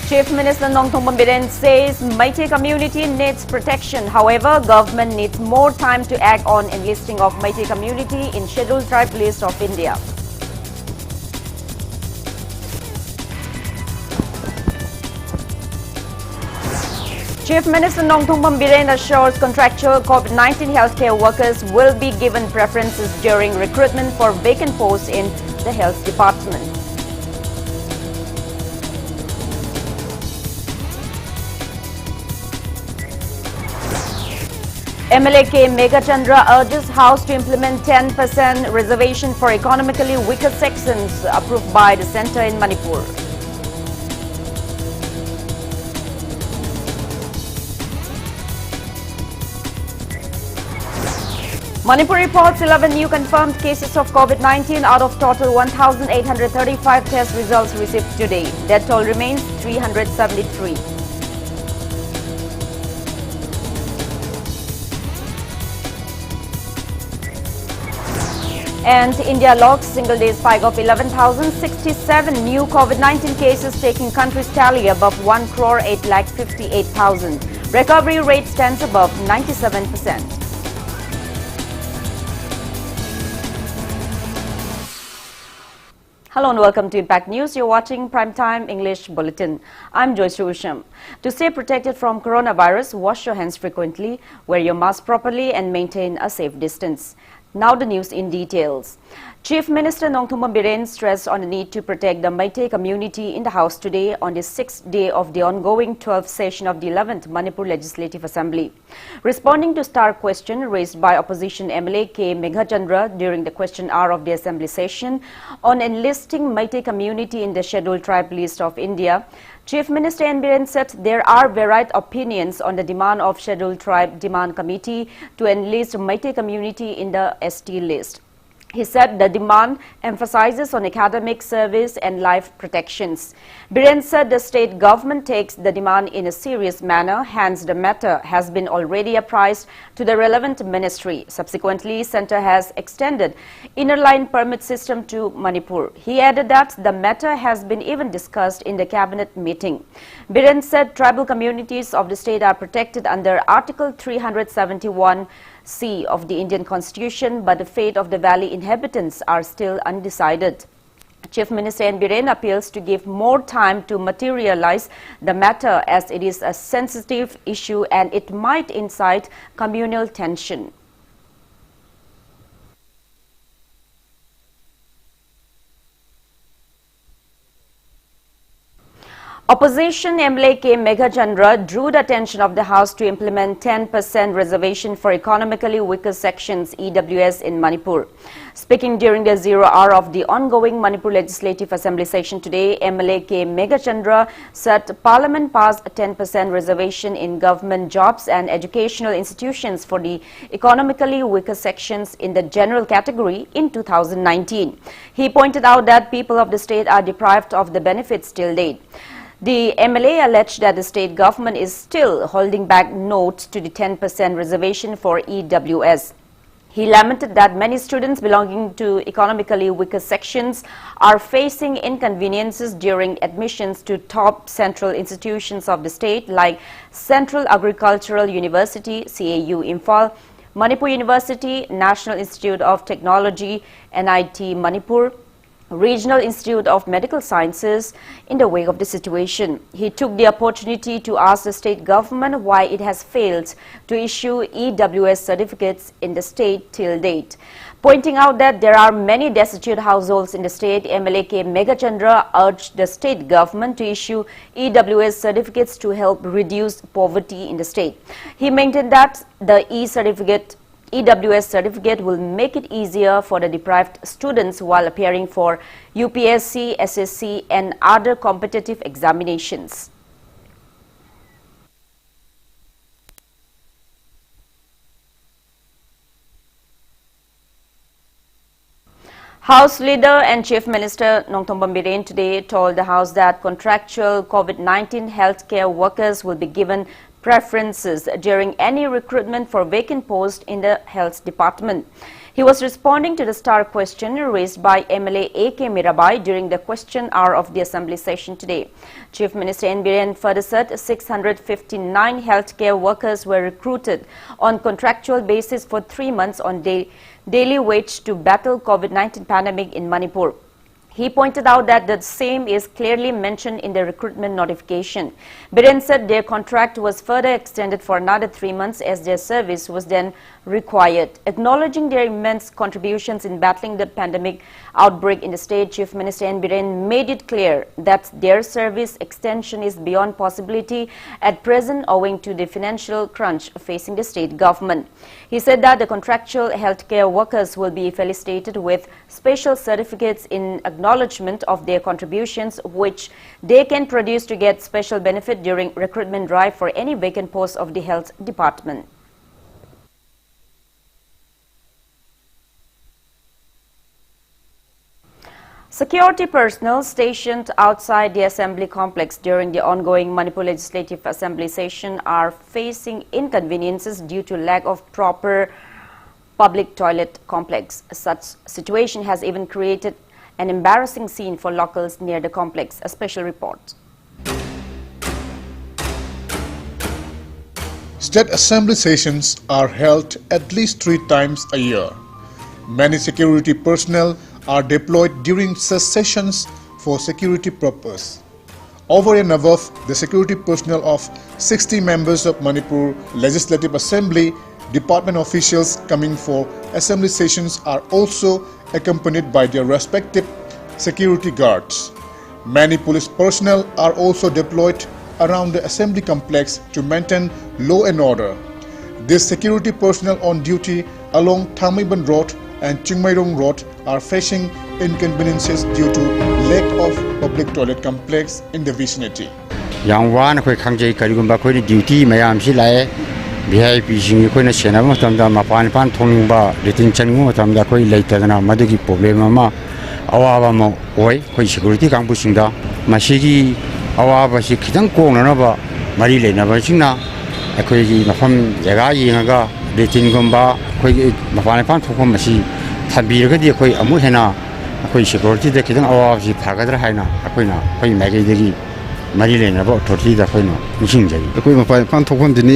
Chief Minister Nongthong Bombiren says Meitei community needs protection. However, government needs more time to act on enlisting of Meitei community in Scheduled Tribe list of India. Chief Minister Nongthong Bombiren assures contractual COVID-19 healthcare workers will be given preferences during recruitment for vacant posts in the health department. MLA K. Meghachandra urges House to implement 10% reservation for economically weaker sections approved by the centre in Manipur. Manipur reports 11 new confirmed cases of COVID-19 out of total 1,835 test results received today. Death toll remains 373. And India logs single-day spike of 11,067 new COVID-19 cases, taking country's tally above 1,858,000. Recovery rate stands above 97%. Hello and welcome to Impact News. You're watching Primetime English Bulletin. I'm Joyshree Usham. To stay protected from coronavirus, wash your hands frequently, wear your mask properly and maintain a safe distance. Now the news in details. Chief Minister Nongthong Bombiren stressed on the need to protect the Meitei community in the House today on the 6th day of the ongoing 12th session of the 11th Manipur Legislative Assembly. Responding to star question raised by opposition MLA K. Meghachandra during the question hour of the Assembly session on enlisting Meitei community in the Scheduled Tribe list of India, Chief Minister Bombiren said there are varied opinions on the demand of Scheduled Tribe Demand Committee to enlist Meitei community in the ST list. He said the demand emphasizes on academic service and life protections. Biren said the state government takes the demand in a serious manner, hence the matter has been already apprised to the relevant ministry. Subsequently, Centre has extended inner line permit system to Manipur. He added that the matter has been even discussed in the cabinet meeting. Biren said tribal communities of the state are protected under Article 371C of the Indian Constitution, but the fate of the valley inhabitants are still undecided. Chief Minister Bombiren appeals to give more time to materialize the matter as it is a sensitive issue and it might incite communal tension. Opposition MLA K. Meghachandra drew the attention of the House to implement 10% reservation for economically weaker sections EWS in Manipur. Speaking during the 0 hour of the ongoing Manipur Legislative Assembly session today, MLA K. Meghachandra said Parliament passed a 10% reservation in government jobs and educational institutions for the economically weaker sections in the general category in 2019. He pointed out that people of the state are deprived of the benefits till date. The MLA alleged that the state government is still holding back notes to the 10% reservation for EWS. He lamented that many students belonging to economically weaker sections are facing inconveniences during admissions to top central institutions of the state like Central Agricultural University, CAU Imphal, Manipur University, National Institute of Technology, NIT Manipur, Regional Institute of Medical Sciences in the wake of the situation. He took the opportunity to ask the state government why it has failed to issue EWS certificates in the state till date. Pointing out that there are many destitute households in the state, MLA K. Meghachandra urged the state government to issue EWS certificates to help reduce poverty in the state. He maintained that the EWS certificate will make it easier for the deprived students while appearing for UPSC, SSC and other competitive examinations. House Leader and Chief Minister Nongthong Bombiren today told the House that contractual COVID-19 healthcare workers will be given preferences during any recruitment for vacant posts in the health department. He was responding to the star question raised by MLA A.K. Mirabai during the question hour of the Assembly session today. Chief Minister N. Biren further said 659 healthcare workers were recruited on contractual basis for 3 months on daily wage to battle COVID-19 pandemic in Manipur. He pointed out that the same is clearly mentioned in the recruitment notification. Biren said their contract was further extended for another 3 months as their service was then required. Acknowledging their immense contributions in battling the pandemic outbreak in the state, Chief Minister N. Biren made it clear that their service extension is beyond possibility at present owing to the financial crunch facing the state government. He said that the contractual healthcare workers will be felicitated with special certificates in acknowledgement of their contributions, which they can produce to get special benefit during recruitment drive for any vacant post of the health department. Security personnel stationed outside the assembly complex during the ongoing Manipur Legislative Assembly session are facing inconveniences due to lack of proper public toilet complex. Such situation has even created an embarrassing scene for locals near the complex. A special report. State assembly sessions are held at least 3 times a year. Many security personnel are deployed during such sessions for security purpose. Over and above the security personnel of 60 members of Manipur Legislative Assembly, department officials coming for assembly sessions are also accompanied by their respective security guards. Many police personnel are also deployed around the assembly complex to maintain law and order. These security personnel on duty along Thamaiban Road and Chingmairong Road are facing inconveniences due to lack of public toilet complex in the vicinity. Yang wan khoi khangjai karigumba khoi duty mayam si lai VIP sing khoi na sena matamda mapan pan thongba litin changu matamda khoi leitadana madugi problem ama awaba ma oi khoi security kangbu singda masigi awaba si khitang kongna ba mari leina ba singna khoi gi mafam jaga yinga litin gumba khoi mapan pan thongba masi thabiragadi khoi amu hena khoi security de khitang awaba si phagadra haina khoina khoi magi degi mari leina ba thoti da khoina mishingjai khoi mapan pan thokon dini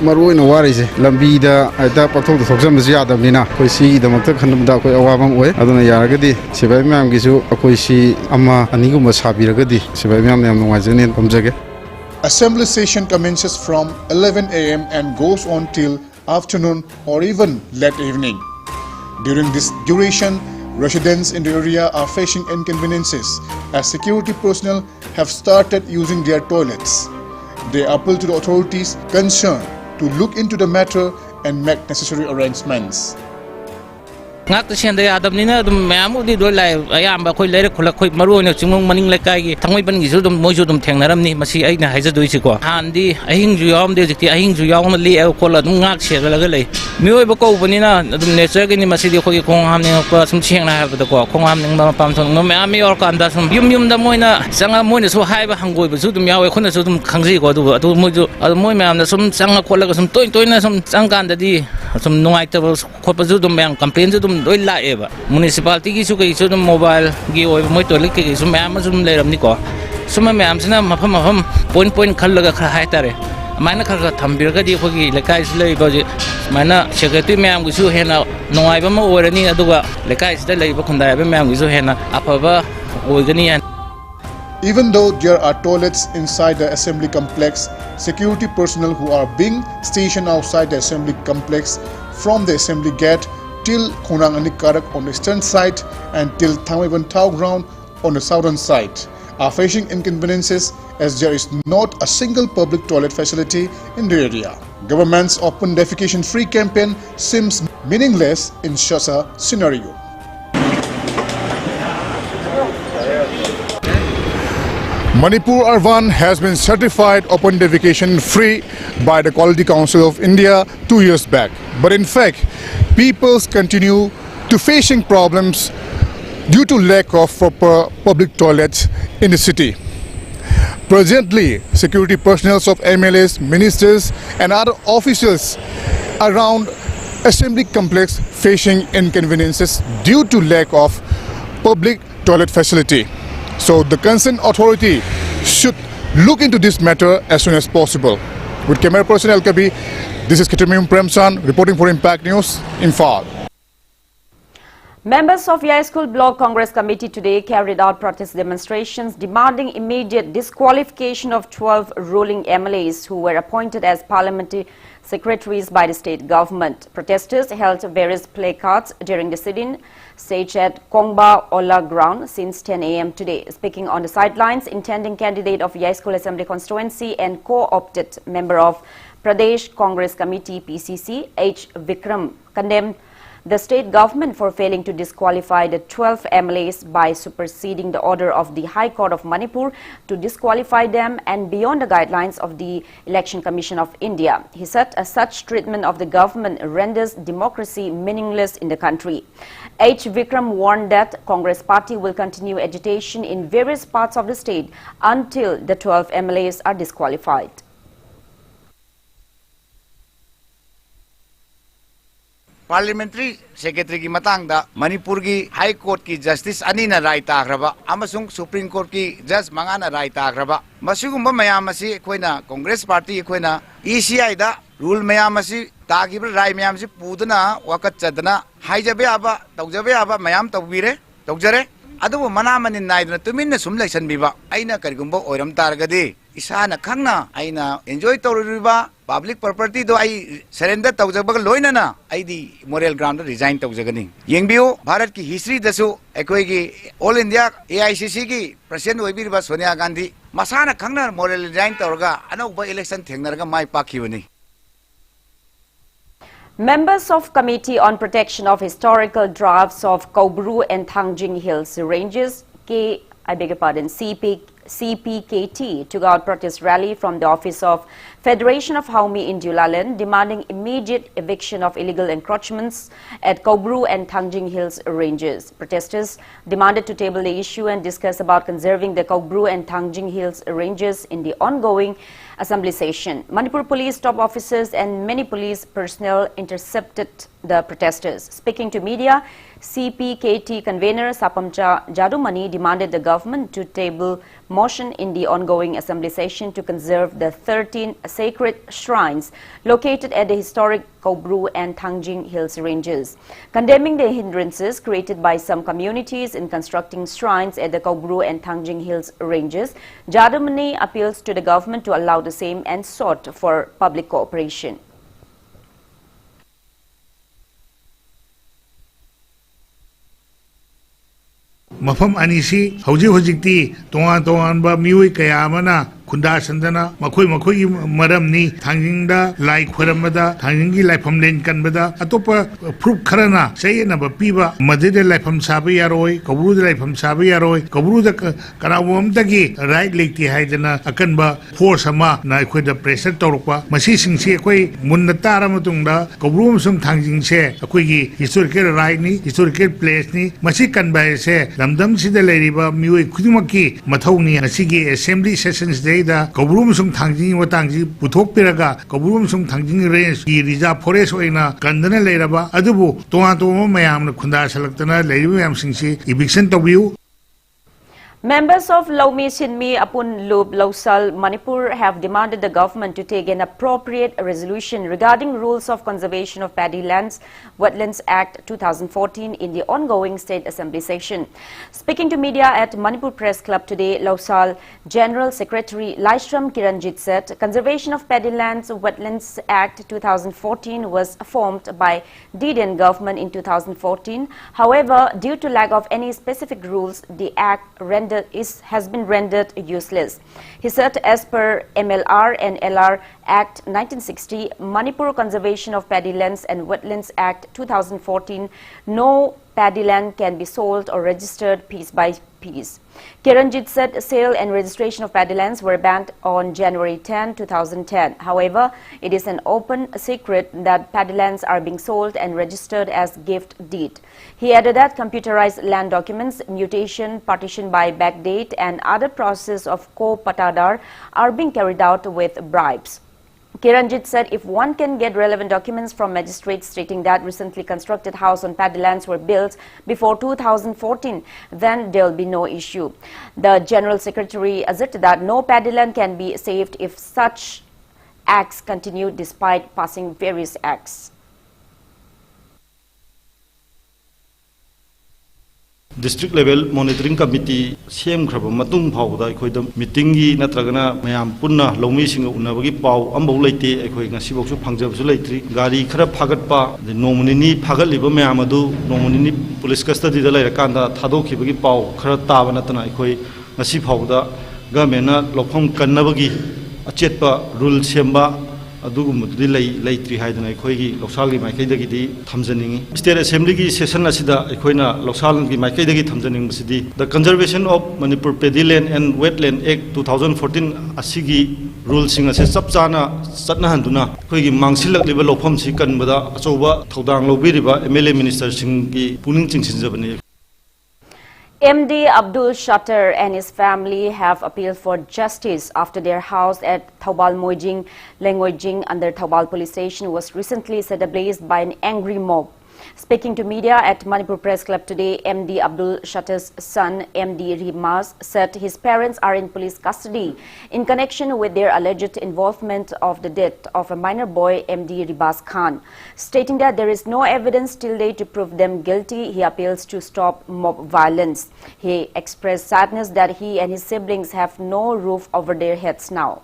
maroi na warise lambi da aida pathok da thokjam ji adamina khoi si da makta khanum da khoi awabam oi aduna yaragadi sibai myam gisu khoi si ama aniguma sabiragadi sibai myam yam nungajene pamjage. Assembly session commences from 11 a.m. and goes on till afternoon or even late evening. During this duration, residents in the area are facing inconveniences as security personnel have started using their toilets. They appeal to the authorities concerned to look into the matter and make necessary arrangements. ngak ta sian da ya dam ni na dum mamu di doi lai ayam ba khoi leire khula khoi maru na chingmong maning le kai gi thangoi ban gi su dum moi ju dum theng naram ni masi ai na haija doi chi ko han di ahing ju yom de jikti ahing ju yom na li el ko la dum ngak se ga la ga lei mioi ba ko bani na dum nature gi ni masi di khoi khong ham ni ko sum cheng na ha ba da ko khong ham ning ba pam thong no ma mi or kan da sum yum da moi na changa moi na su hai ba hangoi ba su dum yawe khona su dum khangji ko du moi ju moi ma na sum changa ko la ga sum toi na sum chang kan da di sum nungai ta ko pa ju dum yang complain ju dum doi la eba municipality gi su kai su dum mobile gi oi moi toilet ki su ma sum le ram ni ko sum ma am sina mafam point khal la ga kha hai tare maina kha thambir ga di khogi lekai su le ba ji maina secretary ma am gi su hena nongai ba ma oi ni aduga lekai su le ba khundai ba ma am gi su hena apaba oi ga ni. Even though there are toilets inside the assembly complex, security personnel who are being stationed outside the assembly complex from the assembly gate till Khonang Anikarak on the eastern side and till Thamaiban Tau ground on the southern side are facing inconveniences as there is not a single public toilet facility in the area. Government's open defecation free campaign seems meaningless in such a scenario. Manipur Urban has been certified open defecation free by the Quality Council of India 2 years back. But in fact, people continue to facing problems due to lack of proper public toilets in the city. Presently, security personnel of MLAs, ministers and other officials around assembly complex facing inconveniences due to lack of public toilet facility. So the concerned authority should look into this matter as soon as possible. With camera person LKB, this is Kitamim Premsan reporting for Impact News, Imphal. Members of Yai School Block Congress Committee today carried out protest demonstrations demanding immediate disqualification of 12 ruling MLAs who were appointed as parliamentary secretaries by the state government. Protesters held various placards during the sit-in staged at Kongba Ola ground since 10 a.m. today. Speaking on the sidelines, intending candidate of Yai School Assembly constituency and co-opted member of Pradesh Congress Committee PCC, H. Vikram, condemned the state government for failing to disqualify the 12 MLAs by superseding the order of the High Court of Manipur to disqualify them and beyond the guidelines of the Election Commission of India. He said such treatment of the government renders democracy meaningless in the country. H. Vikram warned that Congress party will continue agitation in various parts of the state until the 12 MLAs are disqualified. Parliamentary Secretary ki matang da Manipur ki High Court ki Justice anina rai takraba amasung Supreme Court ki Judge mangana rai takraba masugumba mayam asi koina Congress Party koina ECI da rule mayam asi tagibra rai mayam si pudana wakat chadana haijabe aba tawjabe aba mayam tawbire tawjare adu mana manin naidna tuminna sum election biba aina karigumba oiram targadi isana khangna aina enjoy tawriba public property do ai surrender tawjabaga loina na ai di moral ground resign tawjagani yengbiu bharat ki history dasu ekoi ki all india AICC ki president oibiriba Sonia Gandhi masana khangna moral resign tawraga anauba election thengnaraga mai pakhibani. Members of Committee on Protection of Historical Drafts of Kobru and Thangjing Hills Ranges, CPKT, took out protest rally from the office of Federation of Haumi in Dulaland, demanding immediate eviction of illegal encroachments at Kobru and Thangjing Hills Ranges. Protesters demanded to table the issue and discuss about conserving the Kobru and Thangjing Hills Ranges in the ongoing assembly session. Manipur police top officers and many police personnel intercepted the protesters. Speaking to media, CPKT convener Sapamcha Jadumani demanded the government to table motion in the ongoing assembly session to conserve the 13 sacred shrines located at the historic Kobru and Thangjing Hills Ranges. Condemning the hindrances created by some communities in constructing shrines at the Kobru and Thangjing Hills Ranges, Jadumani appeals to the government to allow the same and sought for public cooperation. Mafam anisi hojikti tongan ba miwi kaya amana Kunda Sandana, Makoi Madam Tanging da, like Huramada, Tangi Lipam Lane Canbada, Atopa Proof Karana, say number Piba, Madide Lipam Sabiaroi, Kabru Lipam Sabiaroi, Kabru the Karawam Dagi, right Lake Haidana, Akanba, Forsama, Naquida Pressure Torpa, Masising Sequay, Mundatara Matunda, Kabrum some Tanging Se, a quiggy, historical right ni, historical place ni, Masikan by se, Lamdam Sidaleriba, Mui Kudumaki, Matoni, Asigi, Assembly Sessions Day. Da Kabrum sung Thangjing Watangji Putok Piraga, Kabrum sung Thangjing Range, Riza Forest Oina, Kandana Leraba, Adubu, Tomato Mayam, Kunda Salaktana, Layam Singsi, Eviction to view. Members of Laumi Sinmi Apun Lub Lausal Manipur have demanded the government to take an appropriate resolution regarding rules of conservation of paddy lands, Wetlands Act 2014 in the ongoing State Assembly session. Speaking to media at Manipur Press Club today, Lausal General Secretary Laishram Kiranjit said Conservation of Paddy Lands, Wetlands Act 2014 was formed by DDN government in 2014. However, due to lack of any specific rules, the act has been rendered useless. He said as per MLR and LR Act 1960, Manipur Conservation of Paddy Lands and Wetlands Act 2014, no paddy land can be sold or registered piece by piece. Kiranjit said sale and registration of paddy lands were banned on January 10, 2010. However, it is an open secret that paddy lands are being sold and registered as gift deed. He added that computerized land documents, mutation, partition by backdate and other process of co-patadar are being carried out with bribes. Kiranjit said if one can get relevant documents from magistrates stating that recently constructed house on paddy lands were built before 2014, then there will be no issue. The General Secretary asserted that no paddy land can be saved if such acts continue despite passing various acts. District level monitoring committee same crab matung powder equate meetingi natragana mayam punna lomi sing unabagi pow ambolate equate Sibox Pangjabulatri, Gari Krab Pagatpa, the nominee Pagaliba Mayamadu, nominee police custody the Lakanda, Tadoki Bagi Pow, Karatavanatana equate Nasi powder, Gamena, Lopom Kanabagi, a chetpa, rule semba. ꯑꯗꯨꯒꯨꯝꯕꯗꯨꯗꯤ ꯂꯩꯇ꯭ꯔꯤ ꯍꯥꯏꯗꯅ ꯑꯩꯈꯣꯏꯒꯤ ꯂꯧꯁꯥꯜꯒꯤ ꯃꯥꯏꯀꯩꯗꯒꯤꯗꯤ ꯊꯝꯖꯅꯤꯡꯉꯤ state ꯑꯦꯁꯦꯝꯕ꯭ꯂꯤꯒꯤ session ꯑꯁꯤꯗ ꯑꯩꯈꯣꯏꯅ ꯂꯧꯁꯥꯜꯒꯤ ꯃꯥꯏꯀꯩꯗꯒꯤ ꯊꯝꯖꯅꯤꯡꯕꯁꯤꯗꯤ ꯗ conservation of Manipur paddy ꯂꯦꯟ N ꯋꯦꯠꯂꯦꯟ ꯑꯦꯛ 2014 ꯑꯁꯤꯒꯤ ꯔꯨꯜꯁꯤꯡ ꯑꯁꯤ ꯆꯞ ꯆꯥꯅ ꯆꯠꯅꯍꯟꯗꯨꯅ ꯑꯩꯈꯣꯏꯒꯤ ꯃꯥꯡꯁꯤꯜꯂꯛꯂꯤꯕ ꯂꯧꯐꯝꯁꯤ ꯀꯟꯕꯗ ꯑꯆꯧꯕ ꯊꯧꯗꯥꯡ ꯂꯧꯕꯤꯔꯤꯕ MLA ꯃꯤꯅꯤꯁꯇꯔꯁꯤꯡꯒꯤ ꯄꯨꯛꯅꯤꯡ ꯆꯤꯡꯁꯤꯟꯖꯕꯅꯤ MD Abdul Shatter and his family have appealed for justice after their house at Thaubal Moijing, Lengoijing under Thaubal police station was recently set ablaze by an angry mob. Speaking to media at Manipur Press Club today, MD Abdul Shatter's son, MD Rimas, said his parents are in police custody in connection with their alleged involvement of the death of a minor boy, MD Ribas Khan. Stating that there is no evidence till date to prove them guilty, he appeals to stop mob violence. He expressed sadness that he and his siblings have no roof over their heads now.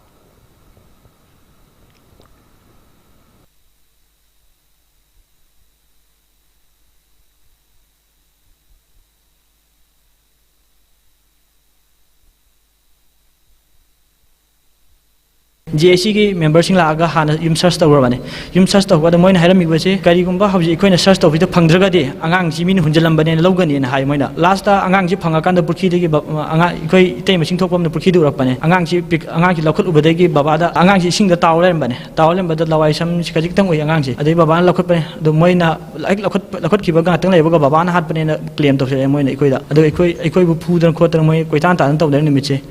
JC की members लागा हाना युम search तौरबने युम search तौबदा मोइन हाइरमिबसे करिगुम्बा हबजि अखोइना सर्च तौबिद फंगद्रगदि आंगांग जिमिन हुंजलंबने लौगनि न हाय मोइना लास्ट आंगांग जि फंगाकांद पुरखिदगि आंगा इखोइ इतै मसिंग थोकबम पुरखिदु उरपने आंगांग जि लखुत उबदगि बाबादा आंगांग जि सिंगदा तावलेंबने तावलेंबदा लवाइ सम खजिक्तंग ओइ आंगांग जि अदै बाबान लखुतपने दो मोइना लाइक लखुत खिबगा तंग लेबगा बाबान हातपने क्लेम तौसे मोइना इखोइदा अदो इखोइ बु फुदन खोतन मोइ कोइतान तान तौदर निमिचे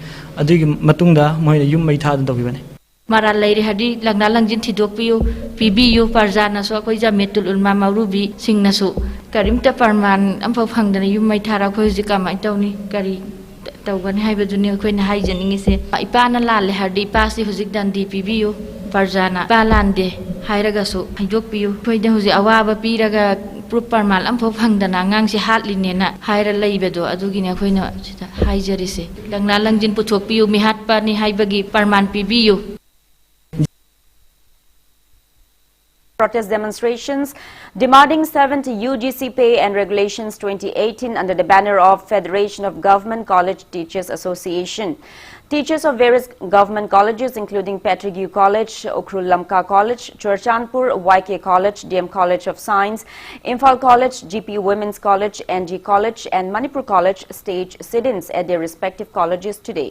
अदुगि मतुंगदा Moina yum my थादन तौबिबने Mara lairi hadi langna langjin thidok pibiyu parjana so koi jametul ulma maurubi singna su karimta parman amphau phangdana yumai thara khoi jika mai tawni kari tawgan haibaduni khoi na haijaningi se ipana lalle hadi pasi hujik dan di pibiyu parjana palande hairaga su haidok piyu khoi da huji awaba piraga proof parmal amphau phangdana ngang si hatline na haira leibedo adugina khoi na haijari se langna langjin puthok piyu mi hat pa ni haibagi parman pibiyu. Protest demonstrations demanding 7th UGC Pay and Regulations 2018 under the banner of Federation of Government College Teachers Association. Teachers of various government colleges including Patrick U College, Ukhrul Lamka College, Churchandpur, YK College, DM College of Science, Imphal College, GP Women's College, NG College and Manipur College staged sit-ins at their respective colleges today.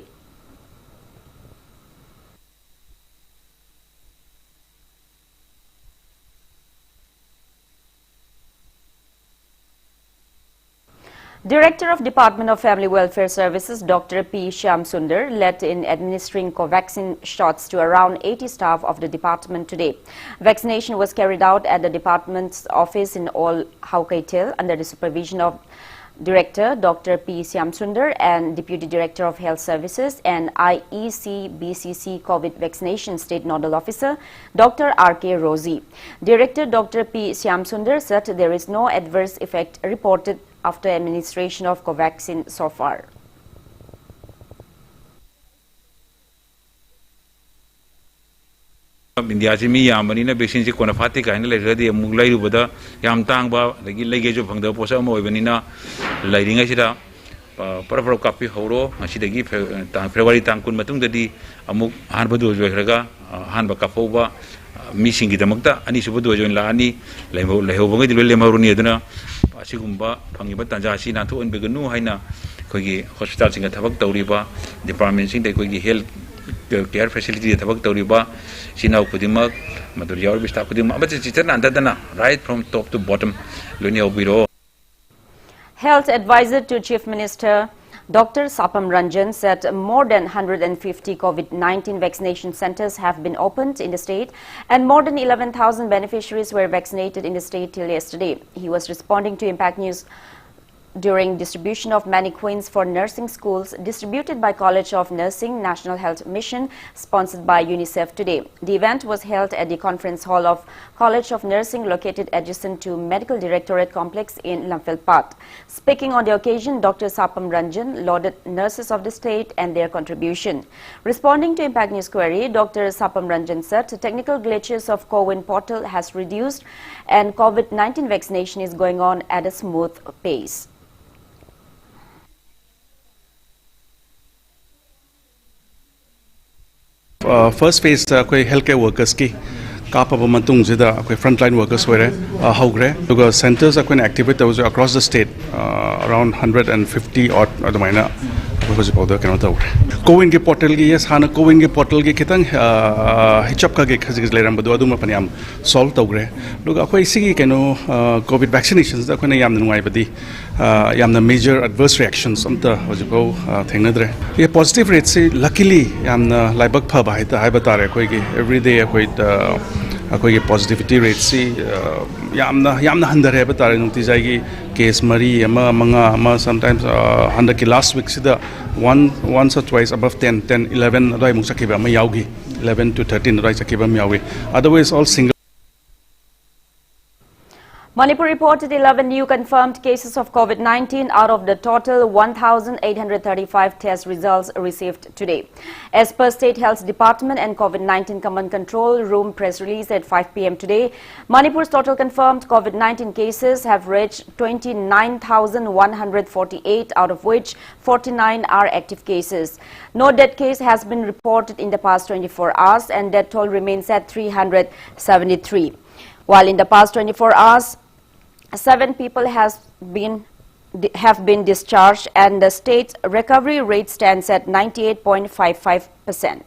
Director of Department of Family Welfare Services, Dr. P. Shyam Sundar, led in administering Covaxin shots to around 80 staff of the department today. Vaccination was carried out at the department's office in All Haukaitel under the supervision of Director Dr. P. Shyam Sundar and Deputy Director of Health Services and IEC BCC COVID Vaccination State Nodal Officer, Dr. R.K. Rosie. Director Dr. P. Shyam Sundar said there is no adverse effect reported after administration of Covaxin so far. India ji mi yamani na vaccine ji kona fati kaina le radi amuk lai rubada yam tang ba lagi lege jo phangda posa mo ibani na lai ringa sida para kapi horo asidagi February tang kun matung dadi amuk han badu jo hraga han ba kafoba mi singi damakta ani subu do jo la ani leho bangai dil le maruni aduna asigumba phangiba tanja si na thu on beganu haina khogi hospital singa thabak tawriba department sing dai khogi health care facility thabak tawriba sinau kudimak madur yaur bista kudimak abati chitan andadana right from top to bottom loni obiro. Health Advisor to Chief Minister Dr. Sapam Ranjan said more than 150 COVID-19 vaccination centers have been opened in the state and more than 11,000 beneficiaries were vaccinated in the state till yesterday. He was responding to Impact News during distribution of mannequins for nursing schools distributed by College of Nursing National Health Mission sponsored by UNICEF today. The event was held at the conference hall of College of Nursing located adjacent to Medical Directorate Complex in Lamphilpat. Speaking on the occasion, Dr. Sapam Ranjan lauded nurses of the state and their contribution. Responding to Impact News query, Dr. Sapam Ranjan said technical glitches of CoWIN portal has reduced and COVID-19 vaccination is going on at a smooth pace. First phase healthcare workers ki kapaba matung jida frontline workers were hogre because centers activate across the state around 150 odd adamina was about the CoWIN ke portal ki yes hana CoWIN ke portal ki kitang hitchup ka ke khazig leram badu aduma paniam solve tawgre loga akoi sigi keno COVID vaccinations da kona yam nungai badi yamna major adverse reactions amta hojibo thengnadre ye positive rate se luckily yamna laibak phaba haita haibatare koi ki every day akoi ki positivity rate se yamna handare batare nungti jai ki case mari ama manga ama sometimes handa ki last week sida once or twice above 10 11 adai mung sakiba ma yaugi 11 to 13 adai sakiba ma yaugi otherwise all single. Manipur reported 11 new confirmed cases of COVID-19 out of the total 1,835 test results received today. As per State Health Department and COVID-19 Command Control Room press release at 5 p.m. today, Manipur's total confirmed COVID-19 cases have reached 29,148, out of which 49 are active cases. No death case has been reported in the past 24 hours and death toll remains at 373. While in the past 24 hours, 7 people have been discharged and the state's recovery rate stands at 98.55%.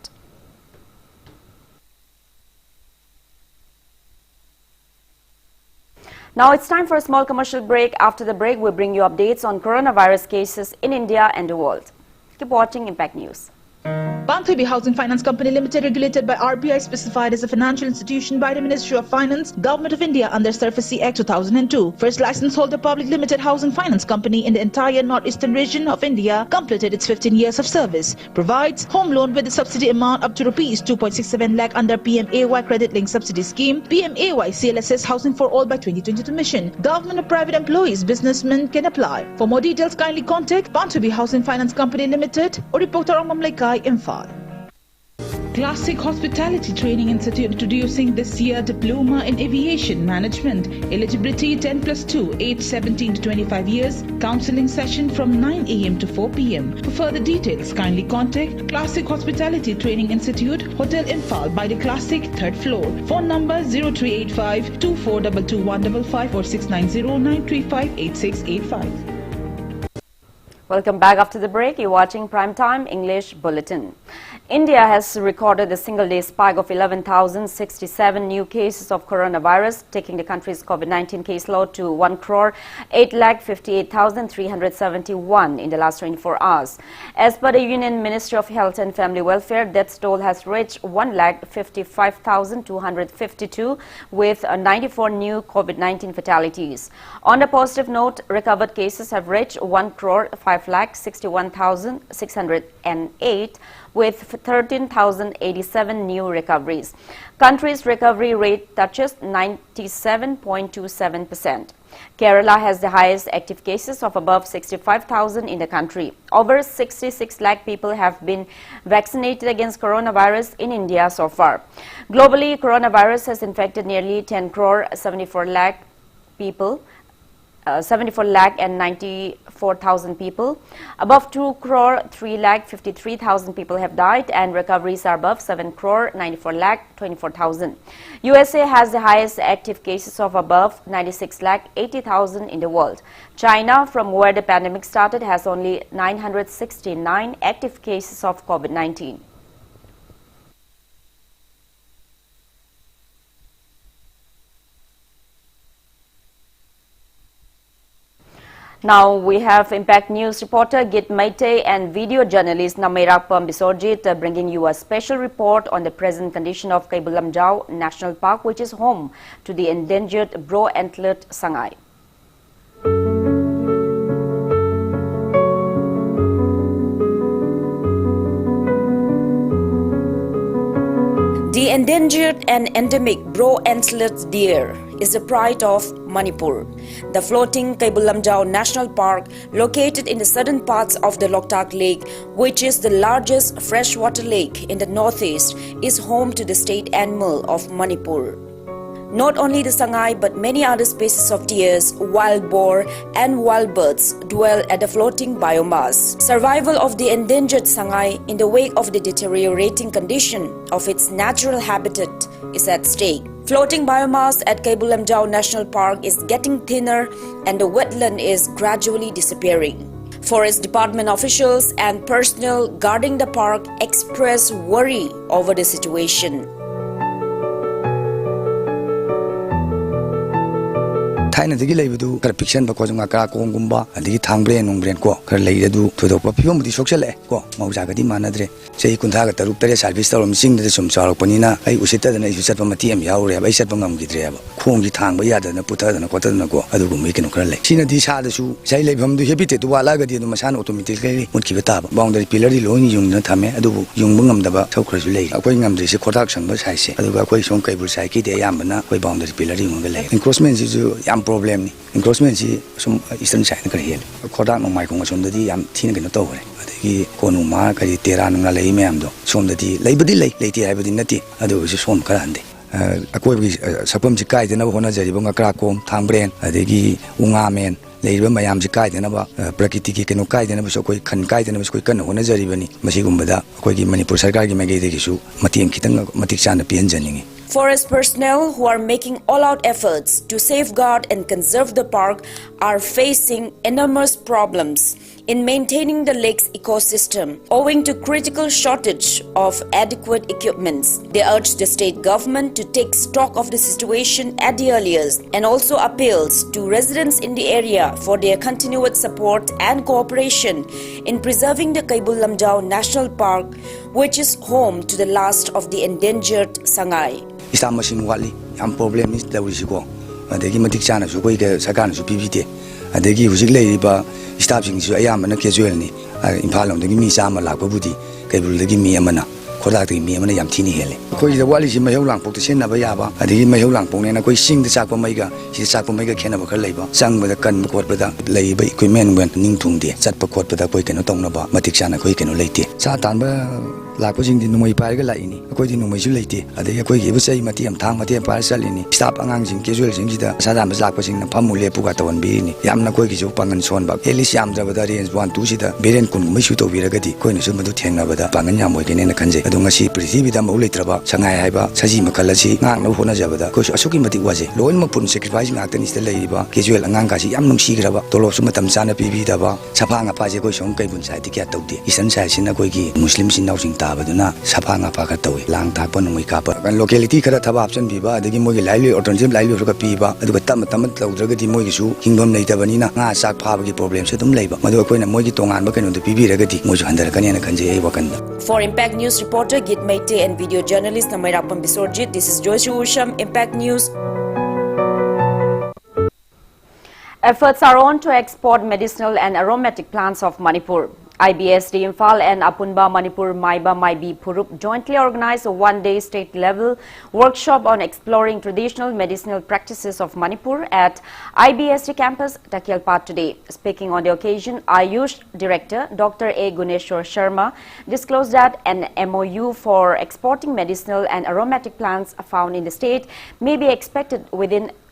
Now it's time for a small commercial break. After the break, we'll bring you updates on coronavirus cases in India and the world. Keep watching Impact News. Banthubi Housing Finance Company Limited, regulated by RBI, specified as a financial institution by the Ministry of Finance, Government of India under SARFASI Act 2002. First license holder public limited housing finance company in the entire northeastern region of India, completed its 15 years of service. Provides home loan with a subsidy amount up to rupees 2.67 lakh under PMAY credit linked subsidy scheme, PMAY CLSS Housing for All by 2022 mission. Government or private employees, businessmen can apply. For more details, kindly contact Banthubi Housing Finance Company Limited or reporter Mamlaikai Imphal. Classic Hospitality Training Institute introducing this year Diploma in Aviation Management. Eligibility 10+2, age 17 to 25 years. Counseling session from 9 a.m. to 4 p.m. For further details, kindly contact Classic Hospitality Training Institute, Hotel Imphal by the Classic, 3rd floor. Phone number 0385 2422 or 690-935-8685. Welcome back after the break. You're watching Primetime English Bulletin. India has recorded a single-day spike of 11,067 new cases of coronavirus, taking the country's COVID-19 caseload to 1,858,371 in the last 24 hours. As per the Union Ministry of Health and Family Welfare, death toll has reached 1,55,252 with 94 new COVID-19 fatalities. On a positive note, recovered cases have reached 1,561,608 with 13,087 new recoveries. Country's recovery rate touches 97.27%. Kerala has the highest active cases of above 65,000 in the country. Over 66 lakh people have been vaccinated against coronavirus in India so far. Globally, coronavirus has infected nearly 10 crore 74 lakh people. 74 lakh and 94,000 people. Above 2 crore 3 lakh 53,000 people have died and recoveries are above 7 crore 94 lakh 24,000. USA has the highest active cases of above 96 lakh 80,000 in the world. China, from where the pandemic started, has only 969 active cases of COVID-19. Now we have Impact News reporter Git Maite and video journalist Namayrakpam Bisorjit bringing you a special report on the present condition of Kaibulamjau National Park, which is home to the endangered brow-antlered sangai. The endangered and endemic brow-antlered deer is the pride of Manipur. The floating Kaibulamjau National Park, located in the southern parts of the Loktak Lake, which is the largest freshwater lake in the northeast, is home to the state animal of Manipur. Not only the sangai but many other species of deers, wild boar and wild birds dwell at the floating biomass. Survival of the endangered sangai in the wake of the deteriorating condition of its natural habitat is at stake. Floating biomass at Kaibulamjau National Park is getting thinner and the wetland is gradually disappearing. Forest Department officials and personnel guarding the park express worry over the situation. Thailand dagi leibudu kar fiction ba ko junga kra kong gumba adigi thangbre nongbre ko kar leidu thodok pa phiyom di soksale ko mauja gadi manadre sei kuntha ga taruk tare service torom sing de sum charok panina ai usita dana isu chatpa mati am yaure ba isat bangam gidre ba khong gi thangba yada na putha dana kota dana ko adu gum ikino kar le sina di sa da su sei leibam du hebite tu wala ga di no masan automatically mutki beta ba boundary pillar di lo ni yung na thame adu yung bangam da ba thokra su le akoi ngam dri se khodak sang ba sai se adu ga koi song kai bul sai ki de yam bana koi boundary pillar di ngam le encroachment ju yam problem ni encroachment si sum eastern side ka hel khodak no mai kong sum dadi yam thina gino to hore adagi konu ma ka di tera nang lei me am do sum dadi leibadi leiti ai badi nati adu si som kara ande akoi bi sapam ji kai dena hona jari banga kra kom thangbren adagi unga men leiba mayam ji kai dena ba prakriti ki keno kai dena so koi khan kai dena so koi kan hona jari bani masi gumbada akoi gi manipur sarkar gi mege de gi su matiem kitang matik chana pian janingi. Forest personnel who are making all-out efforts to safeguard and conserve the park are facing enormous problems in maintaining the lake's ecosystem owing to critical shortage of adequate equipments. They urge the state government to take stock of the situation at the earliest and also appeals to residents in the area for their continued support and cooperation in preserving the Kaibulamjau National Park, which is home to the last of the endangered sangai. Istam machine wali am problem is la wisiko adegi matik chana su koi ka sakan su pibite adegi hujik lei ba staff sing su ayam na casual ni imphal lom degi mi sama la ko budi kaibul degi mi amana khoda degi mi amana yam thini hele koi da wali si mayau lang pok sen na ba ya ba adegi mayau lang pong ne na koi sing da chak pa mai ga si chak pa mai ga khena ba khar lei ba sang ba da kan ba khot ba da lei ba equipment ban ning thung de chat pa khot ba da koi keno tong na ba matik chana koi keno leite sa tan ba lakpo jing di numai pai ga lai ni akoi di numai su leite adai akoi gi busai mati am thang mati am par sal ni staff angang jing casual jing da sadam ba lakpo jing na phamu le pu ga tawan bi ni yam na koi gi ju pangan son ba elis yam da ba da range 1 2 si da beren kun mai su to bi ra ga di koi ni su madu theng na ba da pangan yam moi ge ne na khanje adu ngasi prithvi da mau leitra ba sangai hai ba saji makal si ngang no hona ja ba da koi su asuki mati wa je loin ma pun sacrifice ngak tan is da lai ba casual angang ga si yam nung si gra ba tolo su matam chana pi bi da ba chapha nga pa je koi song kai bun sai ti kya tau de isan sai sin na koi gi muslim sin nau sing baduna sapa nga pa ka tawi lang ta pa nungui ka pa kan locality khara thaba option bi ba adagi moi lively alternative lively ka pi ba adu tam tam tawdra di moi gi su kingdom nei ta bani na nga sak pha ba gi problem se dum lei ba madu koi na moi gi tongan ba kan du pi bi ra ga di moi ju handar kan ya na kan je ai wakan. For Impact News reporter Git Maite and video journalist Namayrakpam Bisorjit, this is Joyshree Usham, Impact News. Efforts are on to export medicinal and aromatic plants of Manipur. IBSD Imphal and Apunba Manipur Maiba Maibi Purup jointly organized a one-day state-level workshop on exploring traditional medicinal practices of Manipur at IBSD campus Takelpat today. Speaking on the occasion, Ayush Director Dr. A. Guneshwar Sharma disclosed that an MOU for exporting medicinal and aromatic plants found in the state may be expected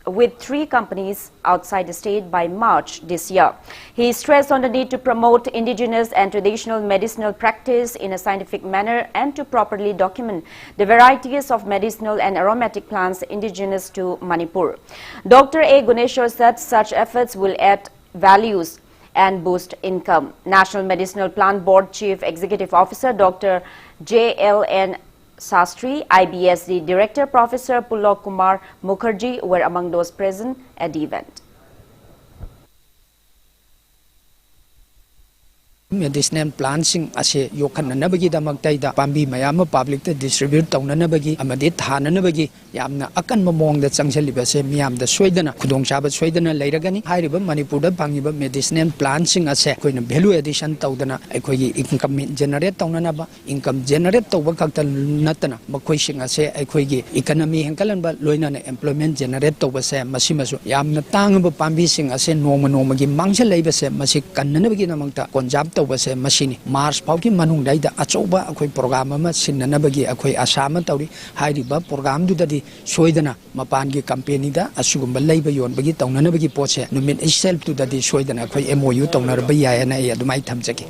with 3 companies outside the state by March this year. He stressed on the need to promote indigenous and traditional medicinal practice in a scientific manner and to properly document the varieties of medicinal and aromatic plants indigenous to Manipur. Dr. A. Guneshwar said such efforts will add values and boost income. National Medicinal Plant Board Chief Executive Officer Dr. J.L.N. Sastry, IBSD Director Professor Pulok Kumar Mukherjee were among those present at the event. medicinal plants ase yokhananabagi damaktaida pambi mayam public te distribute tawnanabagi amadi thananabagi yamna akan mamong da changchaliba se miyam da soidana khudong chaba soidana leiragani hairiba manipur da pangiba medicinal plants ase koina value addition tawdana aikoi income generate tawnanaba income generate tawba kakta natana makoi sing ase aikoi gi economy henkalanba loinana employment generate tawba se masimasu yamna tangba pambi sing ase noma gi mangsa leiba se masi kannanabagi namangta konjab tawbase machine Mars pauki manung daida achoba akoi program ama sinnanabagi akoi asama tawri hairiba program du dadi soidana mapan gi company da asugumba leiba yon bagi tawnanabagi poche numit itself tu dadi soidana akoi MOU tawnarba yayana adumai thamjaki.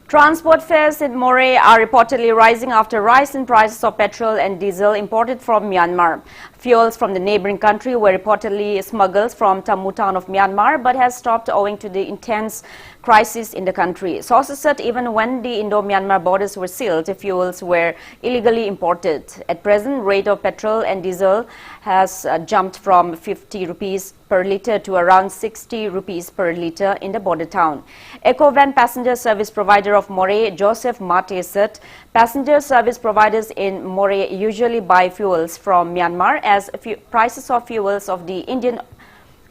Transport fares in Moray are reportedly rising after rise in prices of petrol and diesel imported from Myanmar. Fuels from the neighboring country were reportedly smuggled from Tammu town of Myanmar but has stopped owing to the intense crisis in the country. Sources said even when the Indo-Myanmar borders were sealed, the fuels were illegally imported. At present, rate of petrol and diesel has jumped from 50 rupees per litre to around 60 rupees per litre in the border town. Ecovan passenger service provider of Moray, Joseph Mate, said passenger service providers in Moray usually buy fuels from Myanmar as prices of fuels of the Indian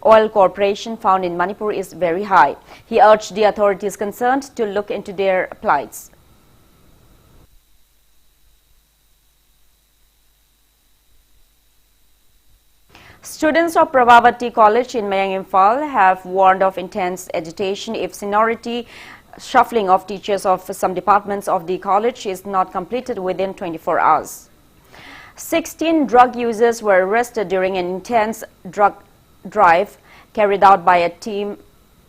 Oil Corporation found in Manipur is very high. He urged the authorities concerned to look into their plights. Students of Pravavati College in Mayang Imphal have warned of intense agitation if seniority shuffling of teachers of some departments of the college is not completed within 24 hours. 16 drug users were arrested during an intense drug drive carried out by a team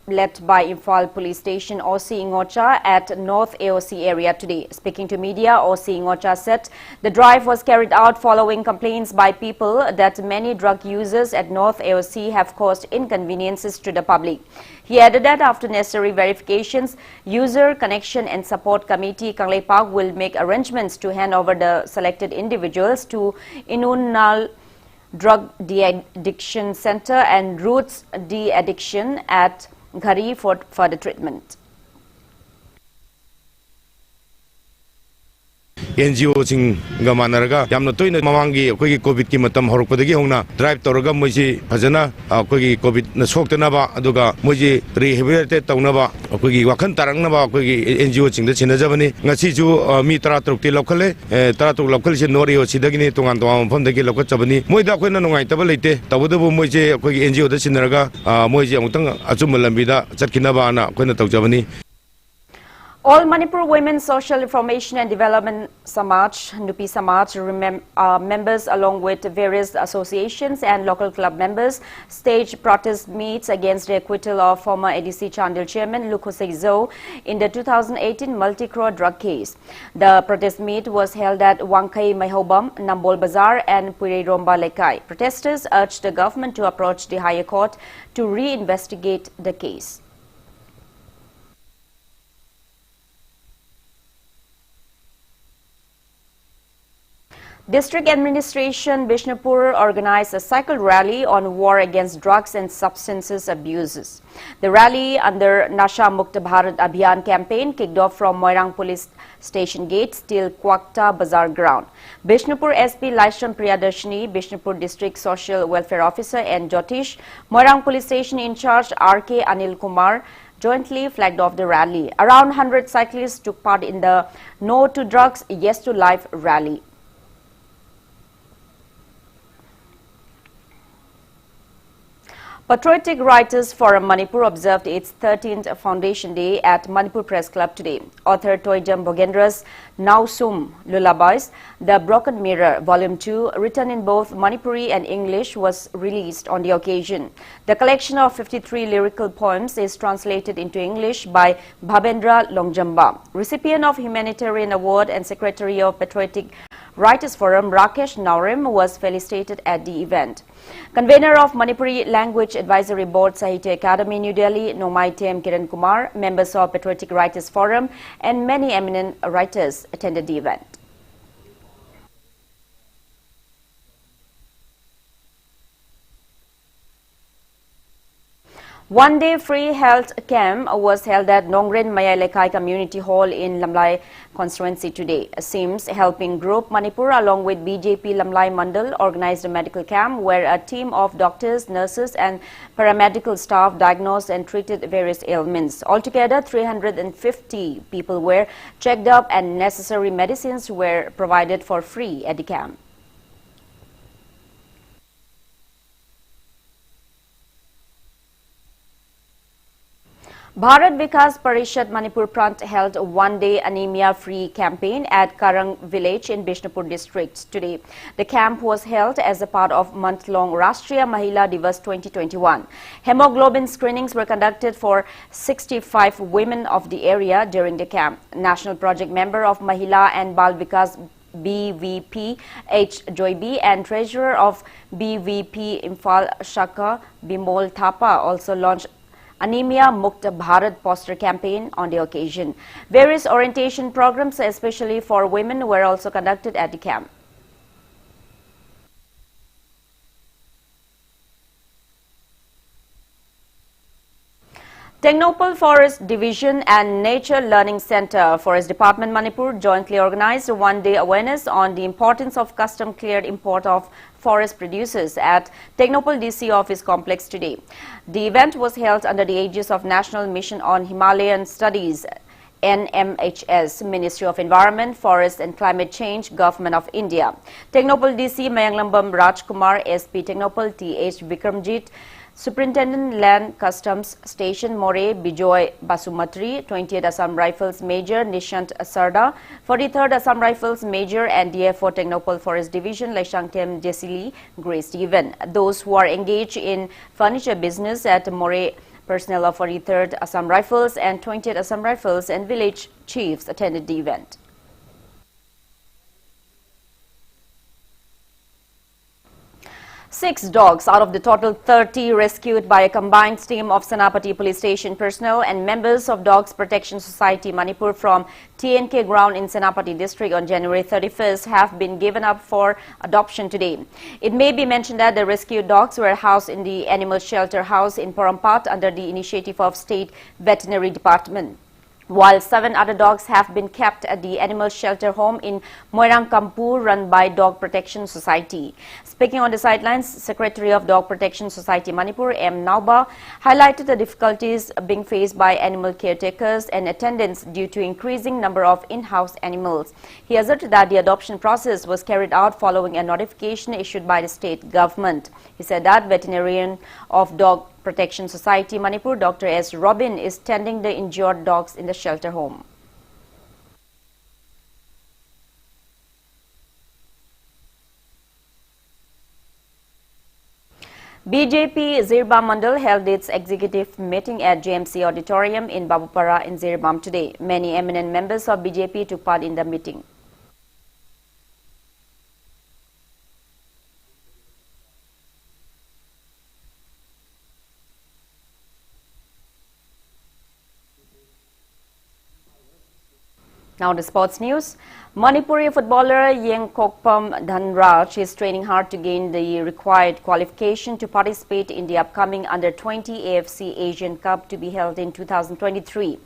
led by Imphal Police Station OC Ingocha at North AOC area today. Speaking to media, OC Ingocha said the drive was carried out following complaints by people that many drug users at North AOC have caused inconveniences to the public. He added that after necessary verifications, User Connection and Support Committee Kanglei Park will make arrangements to hand over the selected individuals to Inunal Drug De-Addiction Center and Roots De-Addiction at Ghari for further treatment. NGO sing gamanaraga yamna toina mamangi koi covid ki matam horokpadagi hongna drive toraga moji phajana koi covid na soktana ba aduga moji rehabilitate tawnaba koi wakhan tarangna ba koi NGO sing da chinajabani ngasi ju mi 13 ti lokhale 13 lokhal se norio sidagini tongan tongan phom dagi lokha chabani moida koina nongai taba leite tabudabu moji koi NGO da chinaraga moji amutang achum lambi da chatkinaba na koina tawjabani. All Manipur Women Social Information and Development Samaj, Nupi Samaj members along with various associations and local club members staged protest meets against the acquittal of former ADC Chandil chairman Lukhosek Zo in the 2018 multi-crore drug case. The protest meet was held at Wangkai Mahobam, Nambol Bazar and Puri Romba Lekai. Protesters urged the government to approach the higher court to re-investigate the case. District Administration Bishnupur organized a cycle rally on war against drugs and substances abuses. The rally under Nasha Mukta Bharat Abhiyan campaign kicked off from Moirang Police Station Gates till Kwakta Bazar ground. Bishnupur SP Laisham Priyadarshini, Bishnupur District Social Welfare Officer and Jyotish, Moirang Police Station in charge RK Anil Kumar jointly flagged off the rally. Around 100 cyclists took part in the No to Drugs, Yes to Life rally. Patriotic Writers Forum Manipur observed its 13th Foundation Day at Manipur Press Club today. Author Toijam Bogendra's Now Sum Lullabies, The Broken Mirror, Volume 2, written in both Manipuri and English, was released on the occasion. The collection of 53 lyrical poems is translated into English by Bhabendra Longjamba. Recipient of Humanitarian Award and Secretary of Patriotic Writers Forum Rakesh Naurim was felicitated at the event. Convener of Manipuri Language Advisory Board Sahitya Academy, New Delhi, Nomai Tem Kiran Kumar, members of Patriotic Writers Forum and many eminent writers attended the event. One-day free health camp was held at Nongren Mayalekai Community Hall in Lamlai constituency today. SIMS Helping Group Manipur along with BJP Lamlai Mandal organized a medical camp where a team of doctors, nurses and paramedical staff diagnosed and treated various ailments. Altogether, 350 people were checked up and necessary medicines were provided for free at the camp. Bharat Vikas Parishad Manipur Prant held a one-day anemia-free campaign at Karang village in Bishnupur district today. The camp was held as a part of month-long Rashtriya Mahila Divas 2021. Hemoglobin screenings were conducted for 65 women of the area during the camp. National project member of Mahila and Bal Vikas BVP H. Joyshree and treasurer of BVP Imphal Shaka Bimol Thapa also launched Anemia Mukta Bharat poster campaign on the occasion. Various orientation programs, especially for women, were also conducted at the camp. Technopal Forest Division and Nature Learning Center, Forest Department Manipur jointly organized a one-day awareness on the importance of custom-cleared import of forest producers at Technopal DC Office Complex today. The event was held under the aegis of National Mission on Himalayan Studies, NMHS, Ministry of Environment, Forest and Climate Change, Government of India. Technopal DC Mayanglambam Rajkumar, SP Technopal TH Vikramjit, Superintendent Land Customs Station More Bijoy Basumatri, 20th Assam Rifles Major Nishant Sarda, 43rd Assam Rifles Major and DFO Technopal Forest Division Laishangtem Jesili graced the event. Those who are engaged in furniture business at More personnel of 43rd Assam Rifles and 20th Assam Rifles and village chiefs attended the event. Six dogs out of the total 30 rescued by a combined team of Senapati Police Station personnel and members of Dogs Protection Society Manipur from TNK ground in Senapati district on January 31st have been given up for adoption today. It may be mentioned that the rescued dogs were housed in the animal shelter house in Porampat under the initiative of State Veterinary Department, while 7 other dogs have been kept at the animal shelter home in Moirang Kampur run by Dog Protection Society. Speaking on the sidelines, Secretary of Dog Protection Society Manipur, M. Nauba, highlighted the difficulties being faced by animal caretakers and attendants due to increasing number of in-house animals. He asserted that the adoption process was carried out following a notification issued by the state government. He said that veterinarian of Dog Protection Society Manipur, Dr. S. Robin, is tending the injured dogs in the shelter home. BJP Zirbam Mandal held its executive meeting at JMC Auditorium in Babupara in Zirbam today. Many eminent members of BJP took part in the meeting. Now the sports news. Manipuri footballer Yengkokpam Dhanraj is training hard to gain the required qualification to participate in the upcoming Under-20 AFC Asian Cup to be held in 2023.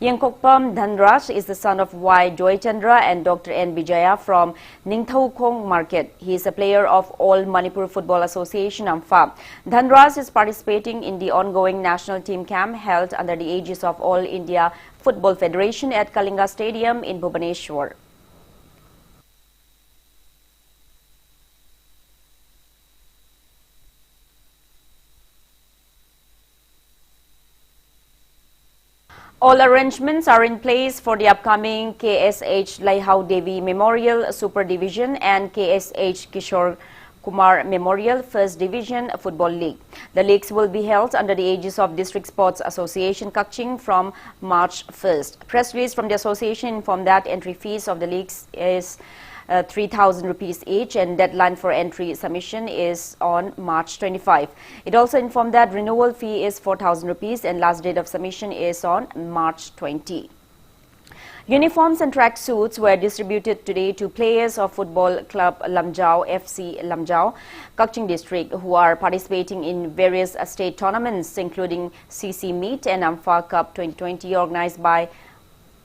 Yengkokpam Dhanraj is the son of Y. Joychandra and Dr. N. Bijaya from Ningthaukong Market. He is a player of All Manipur Football Association AMFA. Dhanraj is participating in the ongoing national team camp held under the aegis of All India Football Federation at Kalinga Stadium in Bhubaneswar. All arrangements are in place for the upcoming KSH Laihau Devi Memorial Super Division and KSH Kishore Kumar Memorial First Division Football League. The leagues will be held under the aegis of District Sports Association Kakching from March 1st. Press release from the association informed that entry fees of the leagues is 3,000 rupees each and deadline for entry submission is on March 25. It also informed that renewal fee is 4,000 rupees and last date of submission is on March 20. Uniforms and track suits were distributed today to players of football club Lamjao FC Lamjao, Kaching district, who are participating in various state tournaments including CC Meet and Ampha Cup 2020 organized by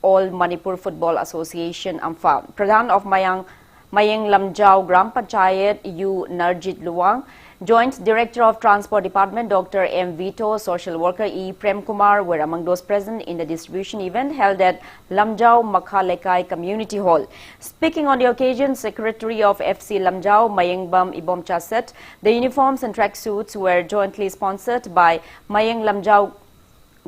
All Manipur Football Association Ampha. Pradhan of Mayang Lamjao Gram Panchayat U Narjit Luwang, Joint Director of Transport Department Dr. M. Vito, Social Worker E. Prem Kumar were among those present in the distribution event held at Lamjao Makhalekai Community Hall. Speaking on the occasion, Secretary of FC Lamjao Mayengbam Ibomcha said the uniforms and track suits were jointly sponsored by Mayang Lamjao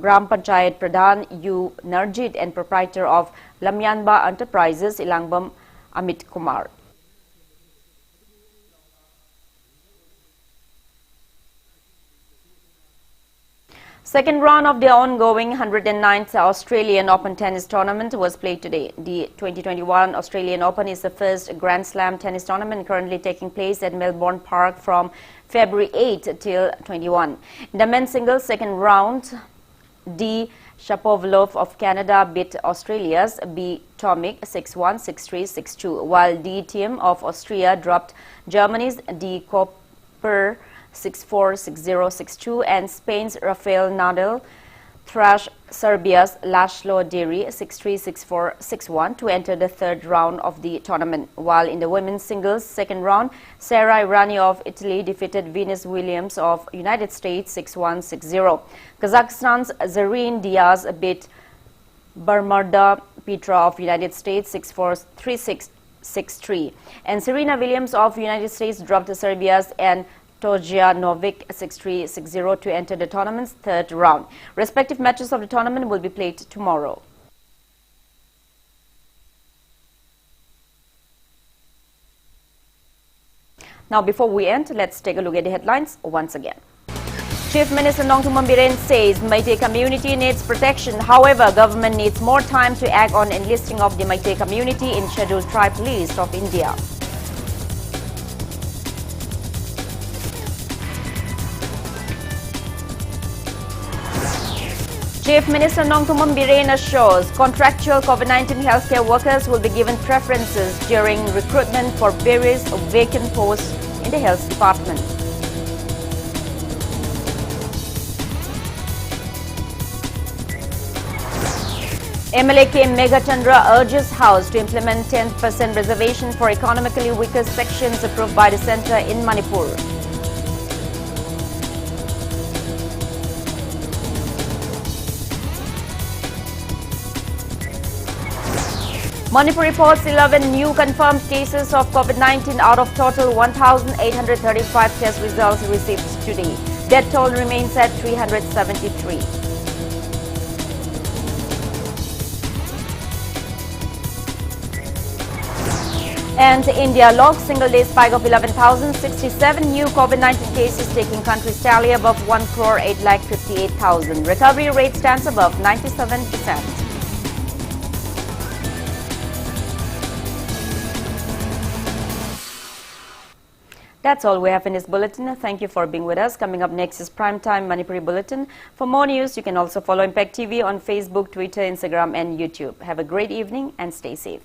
Gram Panchayat Pradhan U. Narjit and proprietor of Lamyanba Enterprises Ilangbam Amit Kumar. Second round of the ongoing 109th Australian Open tennis tournament was played today. The 2021 Australian Open is the first Grand Slam tennis tournament currently taking place at Melbourne Park from February 8 till 21. In the men's singles second round, D. Shapovalov of Canada beat Australia's B. Tomic 6-1, 6-3, 6-2, while D. Thiem of Austria dropped Germany's D. Koper 6-4, 6-0, 6-2, and Spain's Rafael Nadal thrashed Serbia's Laszlo Diri 6-3, 6-4, 6-1 to enter the third round of the tournament. While in the women's singles second round, Sara Irani of Italy defeated Venus Williams of United States 6-1, 6-0. Kazakhstan's Zareen Diaz beat Barmarda Petra of United States 6-4, 3-6, 6-3. And Serena Williams of United States dropped Serbia's and Tojia Novik 6-3, 6-0 to enter the tournament's third round. Respective matches of the tournament will be played tomorrow. Now, before we end, let's take a look at the headlines once again. Chief Minister Nongthummam Biren says Meitei community needs protection. However, government needs more time to act on enlisting of the Meitei community in Scheduled Tribe list of India. Chief Minister Nongthummam Biren assures contractual COVID-19 healthcare workers will be given preferences during recruitment for various vacant posts in the health department. MLA K. Megachandra urges House to implement 10% reservation for economically weaker sections approved by the centre in Manipur. Manipur reports 11 new confirmed cases of COVID-19 out of total 1,835 test results received today. Death toll remains at 373. And India logs single-day spike of 11,067 new COVID-19 cases, taking country's tally above 1,858,000. Recovery rate stands above 97%. That's all we have in this bulletin. Thank you for being with us. Coming up next is Primetime Manipuri Bulletin. For more news, you can also follow Impact TV on Facebook, Twitter, Instagram and YouTube. Have a great evening and stay safe.